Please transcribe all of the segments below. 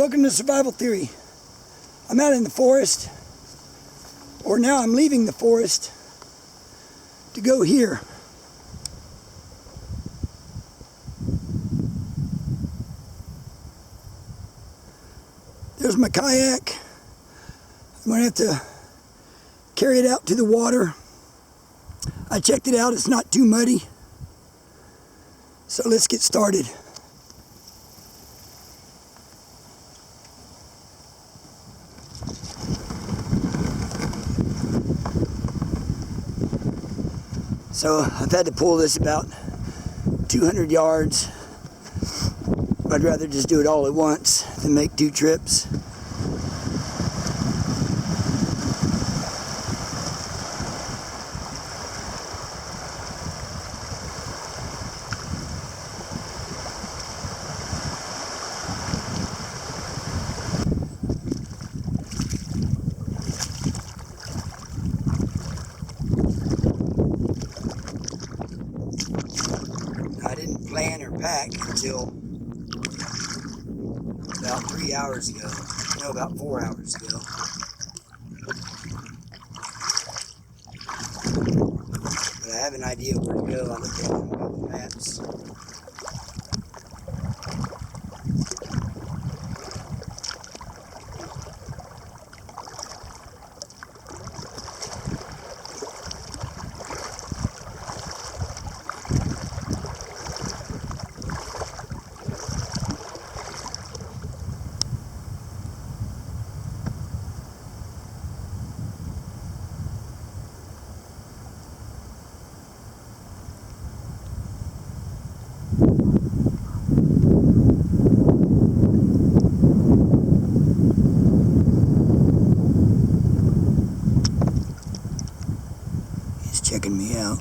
Welcome to Survival Theory. I'm out in the forest, or now I'm leaving the forest to go here. There's my kayak. I'm going to have to carry it out to the water. I checked it out, it's not too muddy. So let's get started. So I've had to pull this about 200 yards. I'd rather just do it all at once than make two trips. I didn't plan or pack until about 3 hours ago. No, about 4 hours ago. But I have an idea where to go. I looked at it on Google Maps. Checking me out.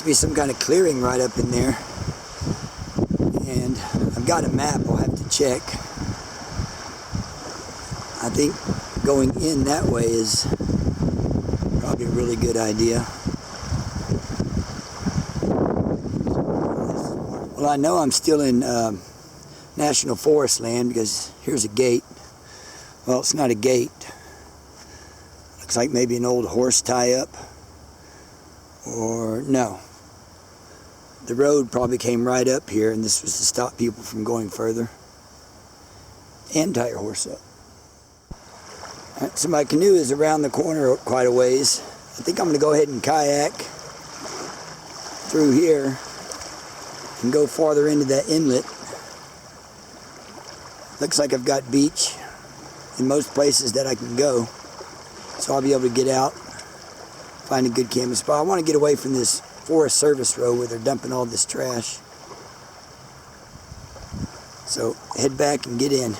Be some kind of clearing right up in there, and I've got a map I'll have to check. I think going in that way is probably a really good idea. Well, I know I'm still in National Forest land because here's a gate. Well, it's not a gate. Looks like maybe an old horse tie-up, or no. The road probably came right up here, and this was to stop people from going further and tie your horse up. All right, so my canoe is around the corner quite a ways. I think I'm going to go ahead and kayak through here and go farther into that inlet. Looks like I've got beach in most places that I can go, so I'll be able to get out, find a good camping spot. I want to get away from this Forest Service road where they're dumping all this trash. So head back and get in.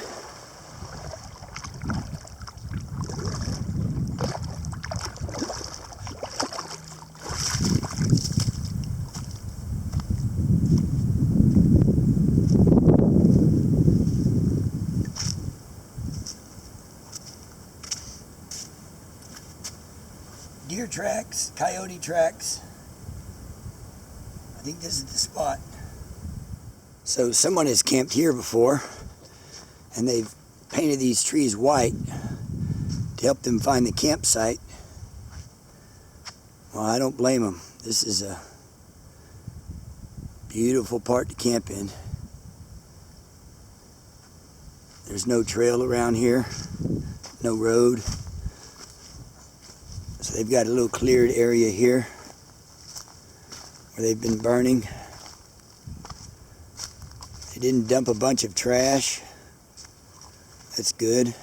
Deer tracks, coyote tracks. I think this is the spot. So someone has camped here before, and they've painted these trees white to help them find the campsite. Well, I don't blame them. This is a beautiful part to camp in. There's no trail around here, no road. So they've got a little cleared area here where they've been burning. They didn't dump a bunch of trash. That's good.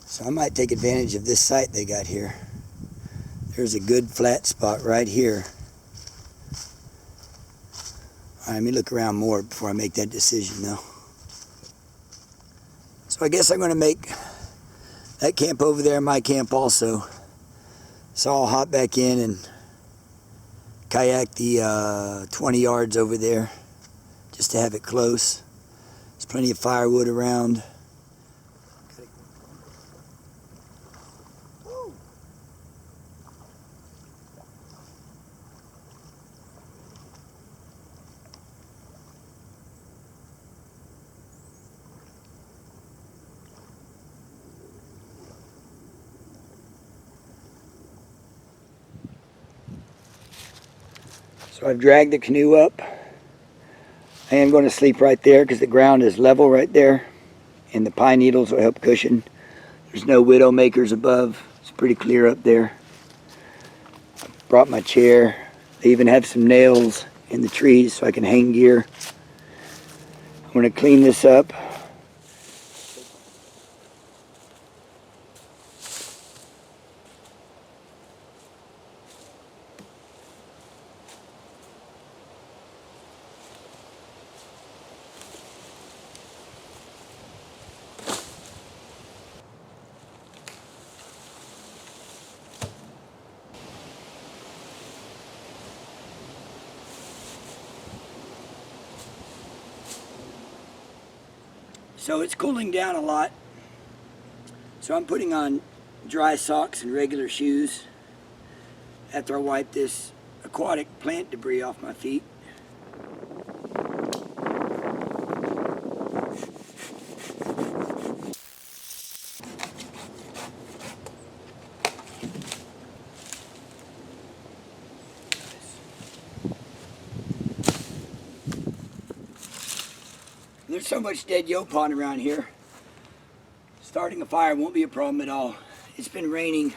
So I might take advantage of this site they got here. There's a good flat spot right here. All right, let me look around more before I make that decision, though. So I guess I'm going to make that camp over there my camp also. So I'll hop back in and kayak the 20 yards over there just to have it close. There's plenty of firewood around. So I've dragged the canoe up. I am going to sleep right there because the ground is level right there, and the pine needles will help cushion. There's no widow makers above. It's pretty clear up there. Brought my chair. They even have some nails in the trees so I can hang gear. I'm going to clean this up. So it's cooling down a lot. So I'm putting on dry socks and regular shoes after I wipe this aquatic plant debris off my feet. There's so much dead yopon around here. Starting a fire won't be a problem at all. It's been raining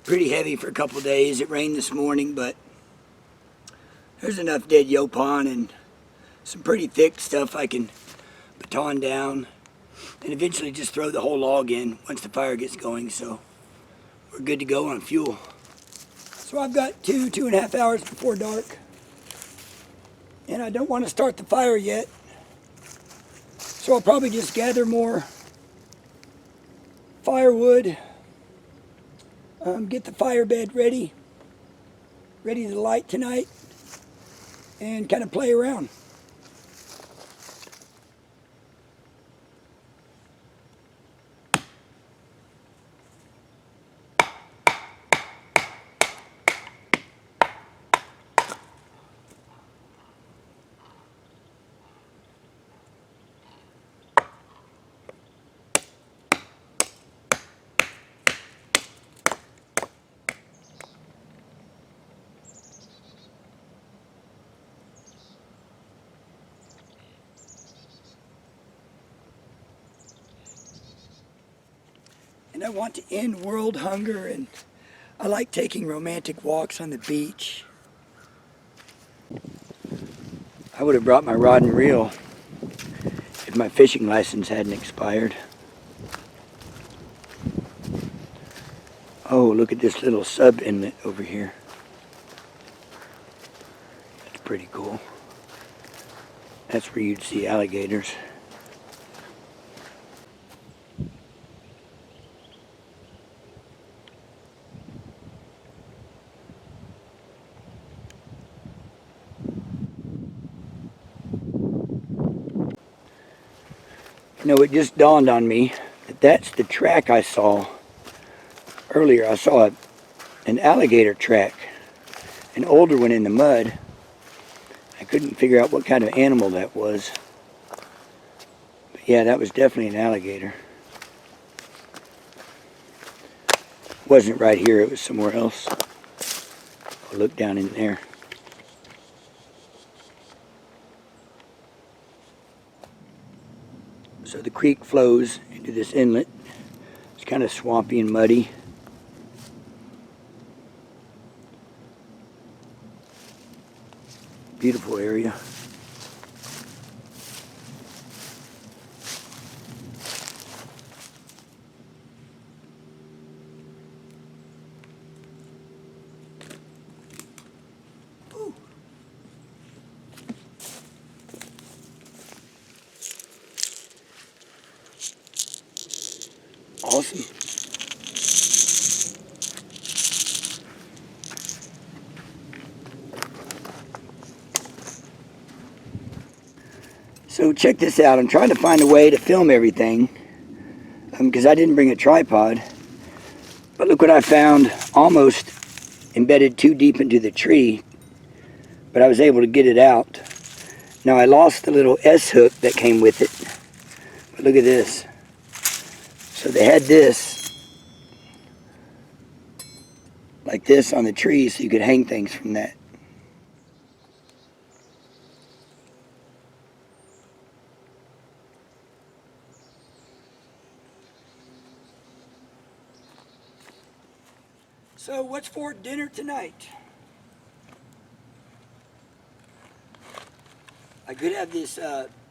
pretty heavy for a couple of days. It rained this morning, but there's enough dead yopon and some pretty thick stuff I can baton down and eventually just throw the whole log in once the fire gets going, so we're good to go on fuel. So I've got 2.5 hours before dark, and I don't want to start the fire yet, so I'll probably just gather more firewood, get the fire bed ready to light tonight, and kind of play around. And I want to end world hunger, and I like taking romantic walks on the beach. I would have brought my rod and reel if my fishing license hadn't expired. Oh, look at this little sub inlet over here. That's pretty cool. That's where you'd see alligators. You know, it just dawned on me that that's the track I saw earlier. I saw an alligator track, an older one in the mud. I couldn't figure out what kind of animal that was. But yeah, that was definitely an alligator. It wasn't right here, it was somewhere else. I'll look down in there. So the creek flows into this inlet. It's kind of swampy and muddy. Beautiful area. So check this out. I'm trying to find a way to film everything because I didn't bring a tripod. But look what I found, almost embedded too deep into the tree, but I was able to get it out. Now I lost the little S hook that came with it, but look at this. So they had this, like this on the tree, so you could hang things from that. So what's for dinner tonight? I could have this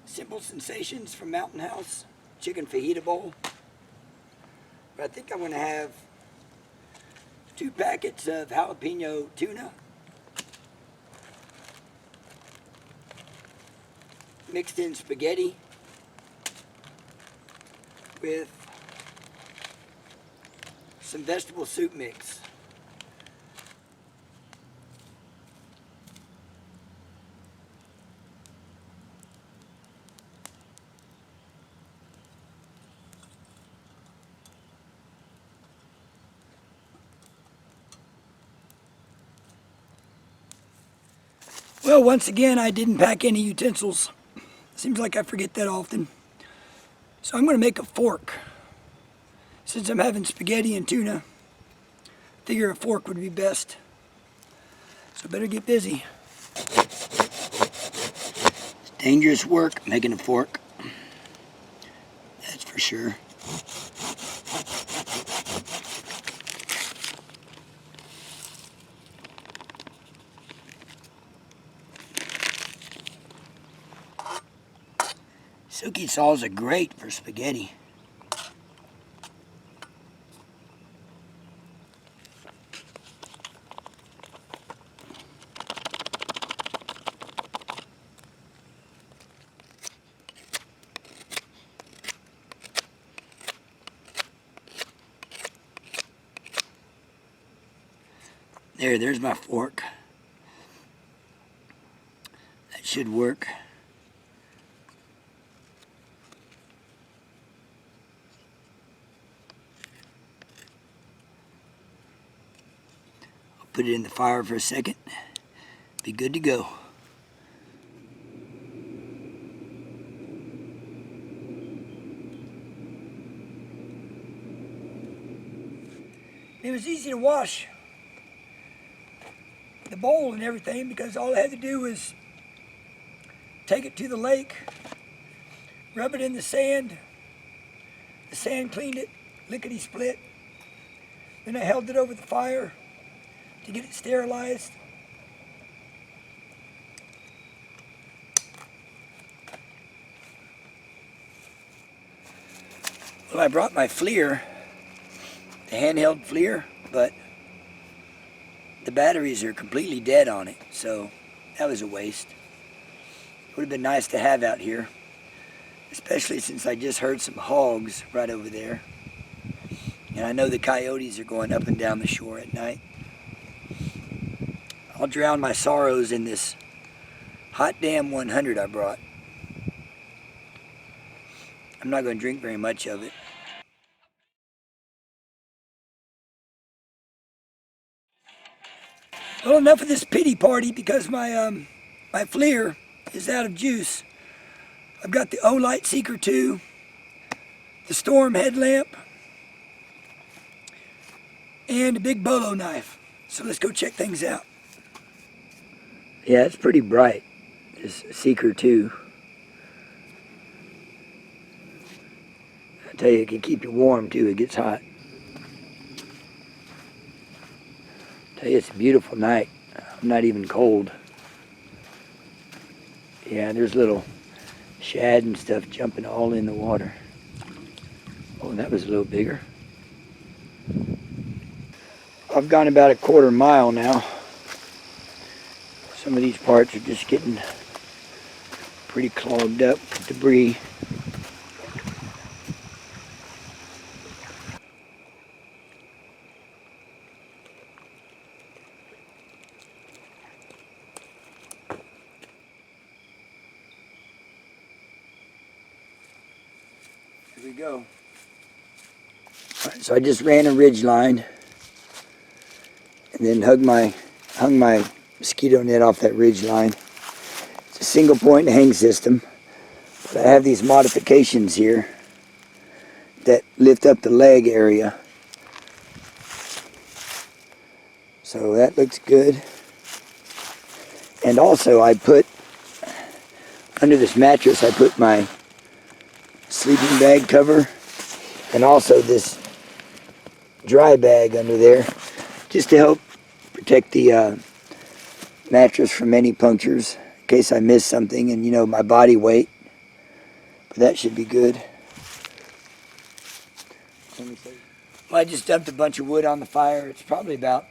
Simple Sensations from Mountain House chicken fajita bowl. But I think I'm going to have 2 packets of jalapeno tuna mixed in spaghetti with some vegetable soup mix. Well, once again, I didn't pack any utensils. Seems like I forget that often. So I'm going to make a fork. Since I'm having spaghetti and tuna, I figure a fork would be best. So better get busy. It's dangerous work making a fork. That's for sure. Silky saws are great for spaghetti. There's my fork. That should work. I'll put it in the fire for a second. Be good to go. It was easy to wash the bowl and everything because all I had to do was take it to the lake, rub it in the sand cleaned it, lickety-split. Then I held it over the fire to get it sterilized. Well, I brought my FLIR, the handheld FLIR, but the batteries are completely dead on it, so that was a waste. It would have been nice to have out here, especially since I just heard some hogs right over there. And I know the coyotes are going up and down the shore at night. I'll drown my sorrows in this hot damn 100 I brought. I'm not going to drink very much of it. Well, enough of this pity party because my FLIR is out of juice. I've got the Olight Seeker 2, the Storm headlamp, and a big bolo knife. So let's go check things out. Yeah, it's pretty bright, this Seeker 2. I tell you, it can keep you warm too, it gets hot. I tell you, it's a beautiful night. I'm not even cold. Yeah, there's little shad and stuff jumping all in the water. Oh, that was a little bigger. I've gone about a quarter mile now. Some of these parts are just getting pretty clogged up with debris. Here we go. All right, so I just ran a ridge line and then hung my mosquito net off that ridge line. It's a single point hang system, but I have these modifications here that lift up the leg area. So that looks good. And also I put, under this mattress, I put my sleeping bag cover and also this dry bag under there, just to help protect the mattress from any punctures in case I miss something, and you know, my body weight. But that should be good. Well, I just dumped a bunch of wood on the fire. It's probably about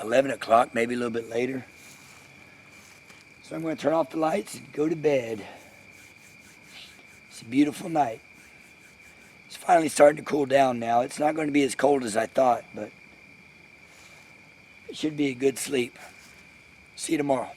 11 o'clock, maybe a little bit later. So I'm going to turn off the lights and go to bed. It's a beautiful night. It's finally starting to cool down now. It's not going to be as cold as I thought, but it should be a good sleep. See you tomorrow.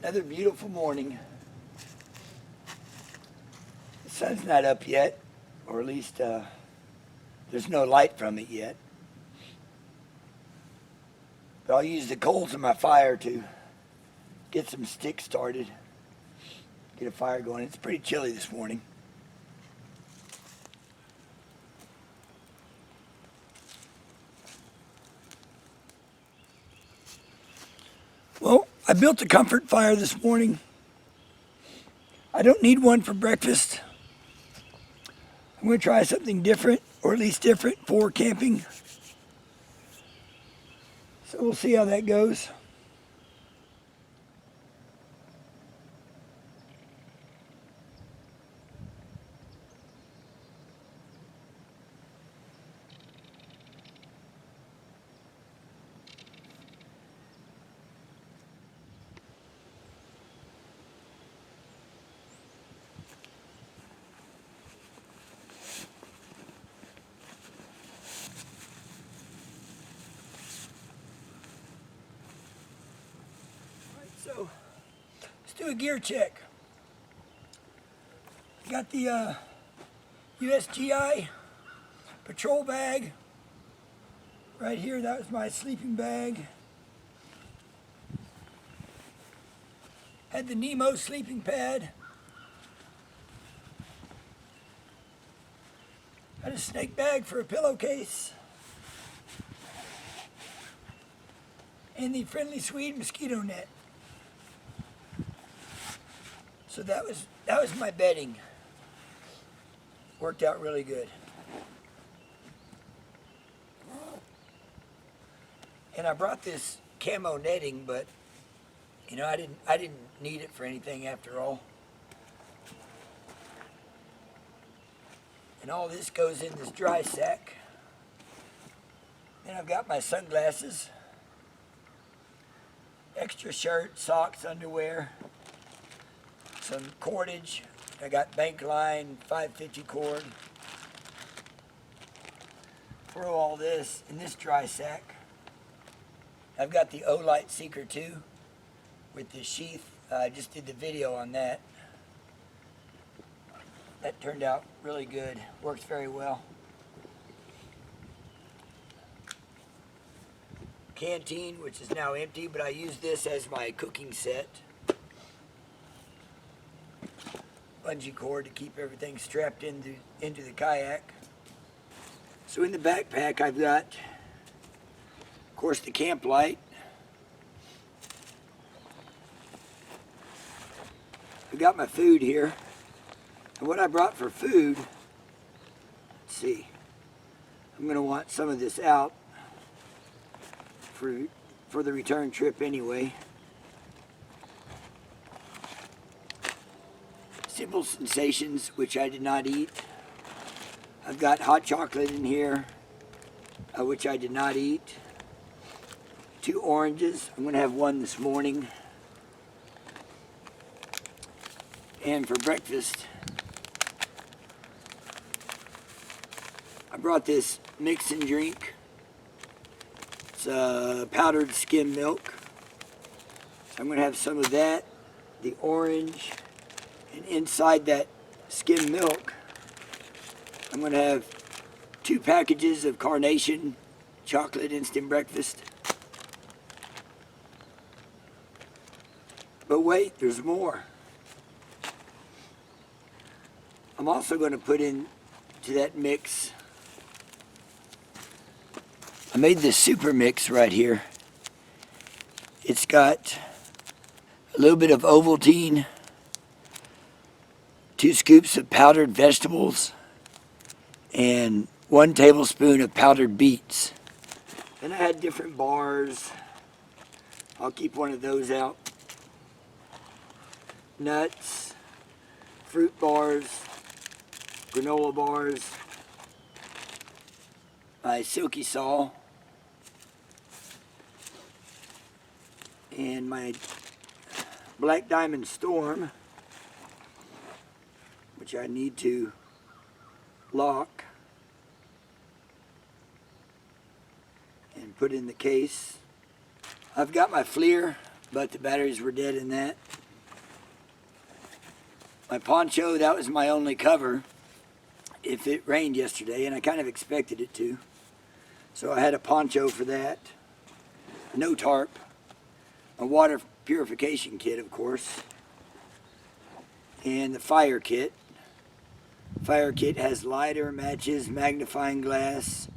Another beautiful morning. The sun's not up yet, or at least there's no light from it yet. But I'll use the coals of my fire to get some sticks started, get a fire going. It's pretty chilly this morning. Well, I built a comfort fire this morning. I don't need one for breakfast. I'm going to try something different, or at least different for camping. So we'll see how that goes. So, let's do a gear check. Got the USGI patrol bag right here. That was my sleeping bag. Had the Nemo sleeping pad. Had a snake bag for a pillowcase. And the Friendly Swede mosquito net. So that was my bedding. Worked out really good. And I brought this camo netting, but you know, I didn't need it for anything after all. And all this goes in this dry sack. Then I've got my sunglasses, extra shirt, socks, underwear, some cordage. I got bank line, 550 cord. Throw all this in this dry sack. I've got the O-Light Seeker 2 with the sheath. I just did the video on that. That turned out really good. Works very well. canteen, which is now empty, but I use this as my cooking set. Bungee cord to keep everything strapped into the kayak. So in the backpack I've got, of course, the camp light. I've got my food here. And what I brought for food, let's see, I'm going to want some of this out for the return trip anyway. Simple Sensations, which I did not eat. I've got hot chocolate in here, which I did not eat. 2 oranges. I'm going to have one this morning. And for breakfast, I brought this mix and drink. It's powdered skim milk. So I'm going to have some of that, the orange, and inside that skim milk, I'm going to have 2 packages of Carnation chocolate instant breakfast. But wait, there's more. I'm also going to put into that mix, I made this super mix right here. It's got a little bit of Ovaltine, 2 scoops of powdered vegetables, and 1 tablespoon of powdered beets. Then I had different bars. I'll keep one of those out. Nuts, fruit bars, granola bars, my Silky Saw, and my Black Diamond Storm, which I need to lock and put in the case. I've got my FLIR, but the batteries were dead in that. My poncho, that was my only cover if it rained yesterday, and I kind of expected it to. So I had a poncho for that. No tarp. A water purification kit, of course. And the fire kit. Fire kit has lighter, matches, magnifying glass,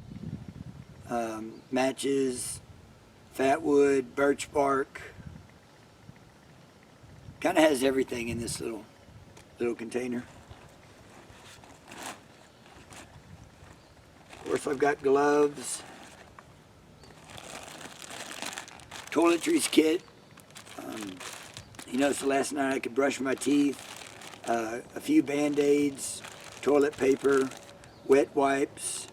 matches, fat wood, birch bark. Kind of has everything in this little container. Of course, I've got gloves, toiletries kit. You noticed last night I could brush my teeth. A few Band-Aids, toilet paper, wet wipes,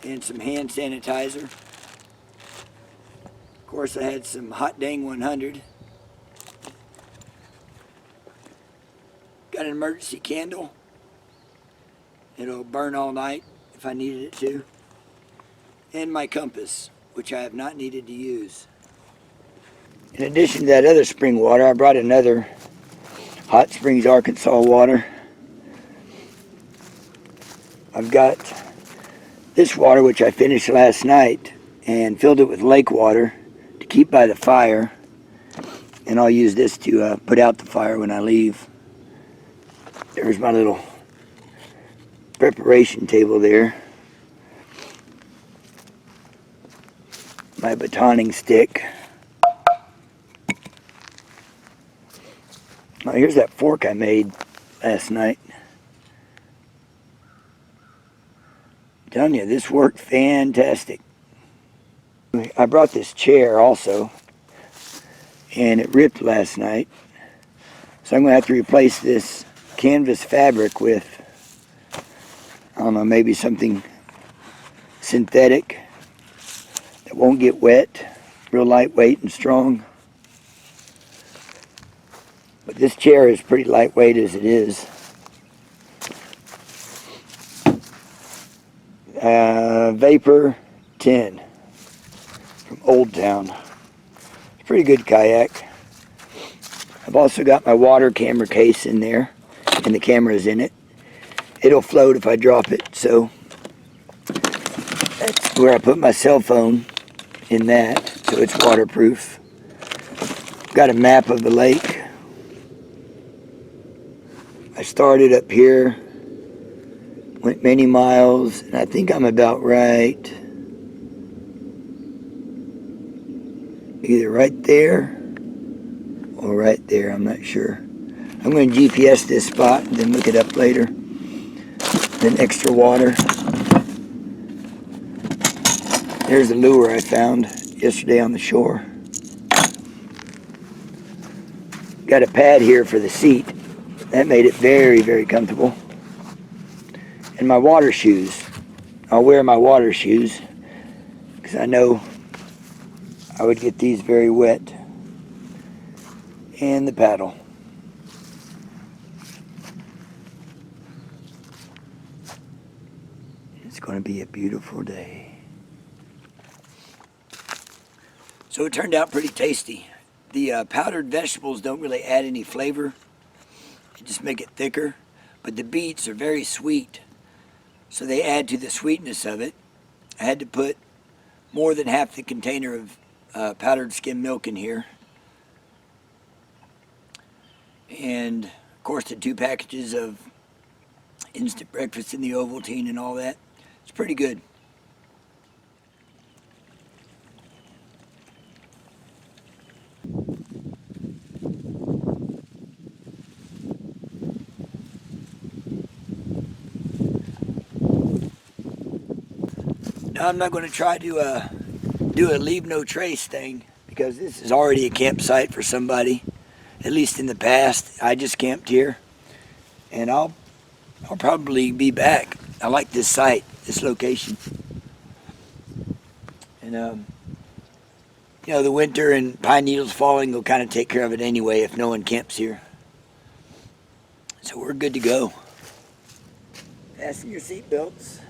and some hand sanitizer. Of course, I had some Hot Dang 100. Got an emergency candle. It'll burn all night if I needed it to. And my compass, which I have not needed to use. In addition to that other spring water, I brought another Hot Springs, Arkansas water. I've got this water, which I finished last night and filled it with lake water to keep by the fire. And I'll use this to put out the fire when I leave. There's my little preparation table there. My batoning stick. Oh, here's that fork I made last night. I'm telling you, this worked fantastic. I brought this chair also, and it ripped last night. So I'm going to have to replace this canvas fabric with, I don't know, maybe something synthetic that won't get wet, real lightweight and strong. But this chair is pretty lightweight as it is. Vapor 10 from Old Town. It's a pretty good kayak. I've also got my water camera case in there, and the camera's in it. It'll float if I drop it, so that's where I put my cell phone in that, so it's waterproof. Got a map of the lake. I started up here, went many miles, and I think I'm about right, either right there or right there, I'm not sure. I'm going to GPS this spot and then look it up later. Then extra water. There's a lure I found yesterday on the shore. Got a pad here for the seat. That made it very, very comfortable. And my water shoes. I'll wear my water shoes because I know I would get these very wet. And the paddle. It's going to be a beautiful day. So it turned out pretty tasty. The powdered vegetables don't really add any flavor. They just make it thicker. But the beets are very sweet. So they add to the sweetness of it. I had to put more than half the container of powdered skim milk in here. And of course the 2 packages of instant breakfast in the Ovaltine and all that. It's pretty good. Now I'm not going to try to do a leave no trace thing because this is already a campsite for somebody, at least in the past. I just camped here, and I'll probably be back. I like this site, this location, and you know, the winter and pine needles falling will kind of take care of it anyway if no one camps here. So we're good to go. Fasten your seatbelts.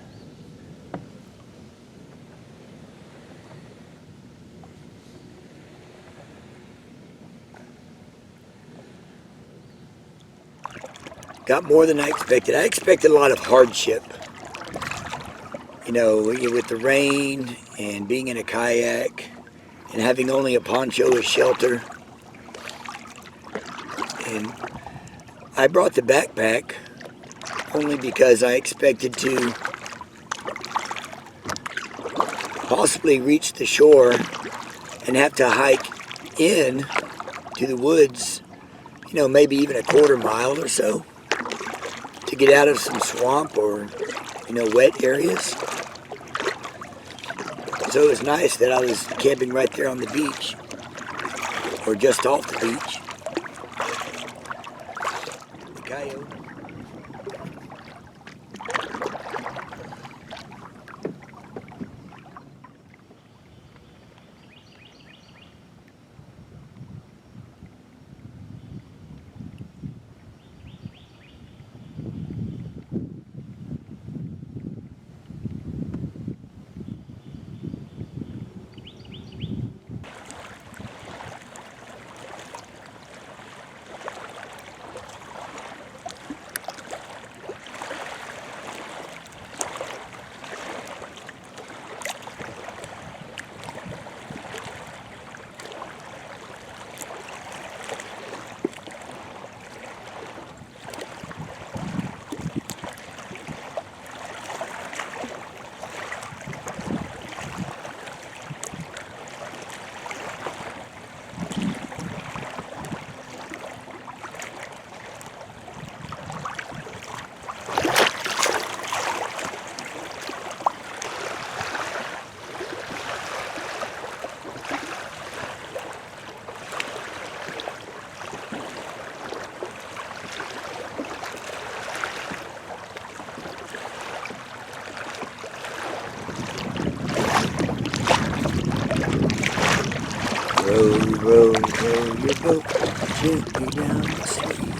Got more than I expected. I expected a lot of hardship. You know, with the rain and being in a kayak and having only a poncho as shelter. And I brought the backpack only because I expected to possibly reach the shore and have to hike in to the woods, you know, maybe even a quarter mile or so, to get out of some swamp or, you know, wet areas. So it was nice that I was camping right there on the beach, or just off the beach. The coyote. Row your boat gently down the stream.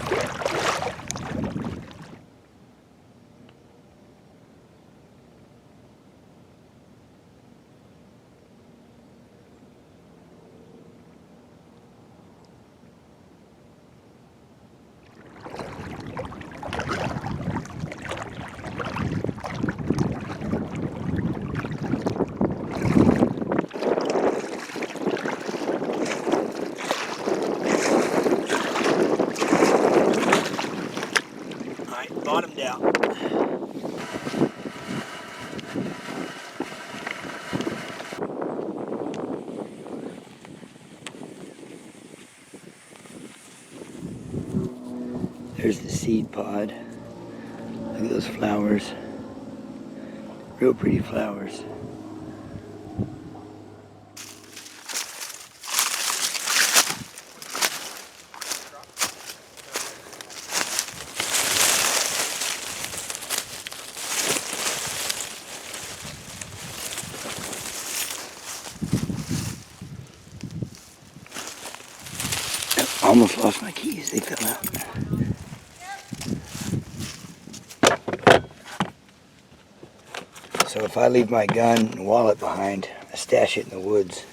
There's the seed pod. Look at those flowers. Real pretty flowers. I almost lost my keys. They fell out. So if I leave my gun and wallet behind, I stash it in the woods,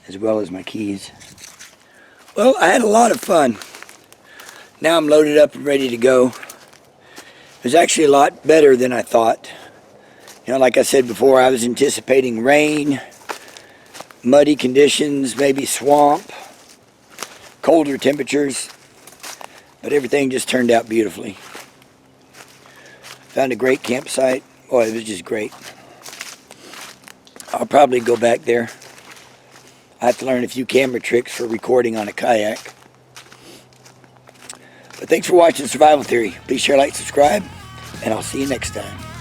as well as my keys. Well, I had a lot of fun. Now I'm loaded up and ready to go. It was actually a lot better than I thought. You know, like I said before, I was anticipating rain, muddy conditions, maybe swamp, colder temperatures, but everything just turned out beautifully. Found a great campsite. Boy, it was just great. I'll probably go back there. I have to learn a few camera tricks for recording on a kayak. But thanks for watching Survival Theory. Please share, like, subscribe, and I'll see you next time.